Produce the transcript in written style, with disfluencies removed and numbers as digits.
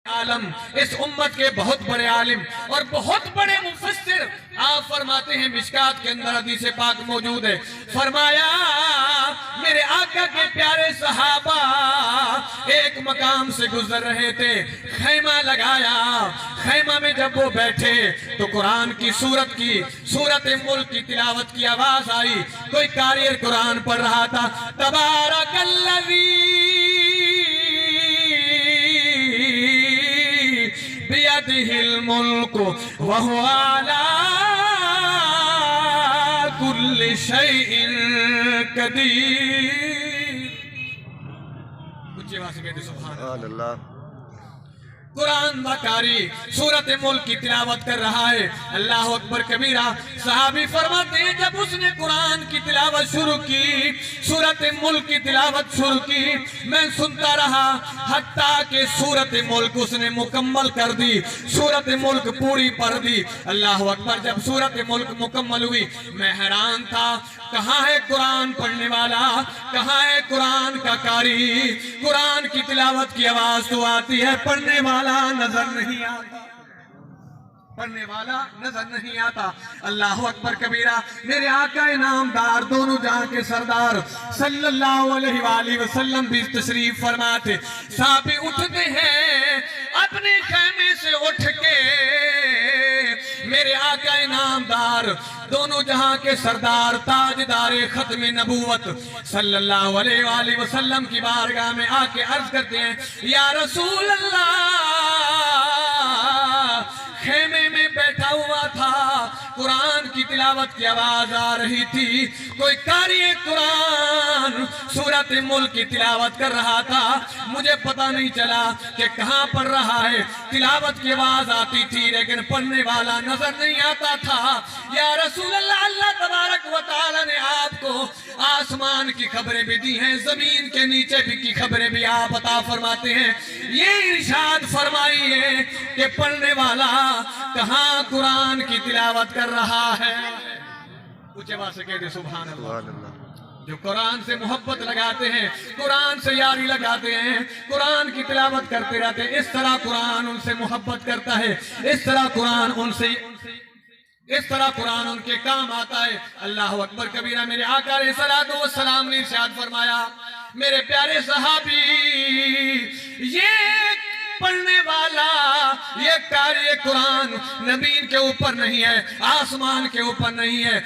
عالم اس امت کے بہت بڑے عالم اور بہت بڑے مفسر آپ فرماتے ہیں مشکات کے اندر حدیث پاک موجود ہے، فرمایا میرے آقا کے پیارے صحابہ ایک مقام سے گزر رہے تھے، خیمہ لگایا، خیمہ میں جب وہ بیٹھے تو قرآن کی سورت ملک کی تلاوت کی آواز آئی، کوئی قاری قرآن پڑھ رہا تھا، تبارک الذی بیدہ الملک وہو علی کل شیء قدیر۔ اچھے وہاں سے کہتے سبحان اللہ۔ قرآن بکاری سورت ملک کی تلاوت کر رہا ہے، اللہ اکبر کبیرہ۔ صحابی فرماتے ہیں جب اس نے قرآن کی تلاوت شروع کی، سورت ملک کی تلاوت شروع کی، میں سنتا رہا حتیٰ کہ سورت ملک اس نے مکمل کر دی، سورت ملک پوری پڑھ دی۔ اللہ اکبر۔ جب سورت ملک مکمل ہوئی میں حیران تھا، کہاں ہے قرآن پڑھنے والا، کہاں ہے قرآن کا قاری؟ قرآن کی تلاوت کی آواز تو آتی ہے، پڑھنے والا نظر نہیں آتا، پڑھنے والا نظر نہیں آتا۔ اللہ اکبر کبیرہ۔ میرے آقا انعامدار دونوں جہاں کے سردار صلی اللہ علیہ وآلہ وسلم بھی تشریف فرماتے، صحابی اٹھتے ہیں اپنے خیمے سے اٹھ کے، میرے آقا انعامدار دونوں جہاں کے سردار تاجدار ختم نبوت صلی اللہ علیہ وآلہ وسلم کی بارگاہ میں آ کے عرض کرتے ہیں، یا رسول اللہ، خیمے میں بیٹھا ہوا تھا، قرآن کی تلاوت کی آواز آ رہی تھی، کوئی قاری قرآن سورت ملک کی تلاوت کر رہا تھا، مجھے پتہ نہیں چلا کہ کہاں پڑھ رہا ہے، تلاوت کی آواز آتی تھی لیکن پڑھنے والا نظر نہیں آتا تھا۔ یا رسول اللہ، اللہ تبارک و تعالی نے آپ کو آسمان کی خبریں بھی دی ہیں، زمین کے نیچے بھی کی خبریں بھی آپ عطا فرماتے ہیں، یہ ارشاد فرمائیے کہ پڑھنے والا کہاں قرآن کی تلاوت کر رہا ہے؟ اونچے آواز سے کہتے سبحان اللہ۔ جو قرآن سے محبت لگاتے ہیں، قرآن سے یاری لگاتے ہیں، قرآن کی تلاوت کرتے رہتے ہیں، اس طرح قرآن ان سے محبت کرتا ہے، اس طرح قرآن ان کے کام آتا ہے۔ اللہ اکبر کبیرہ۔ میرے آقا علیہ السلام نے ارشاد فرمایا، میرے پیارے صحابی، یہ پڑھنے والا، یہ قاری قرآن زمین کے اوپر نہیں ہے، آسمان کے اوپر نہیں ہے۔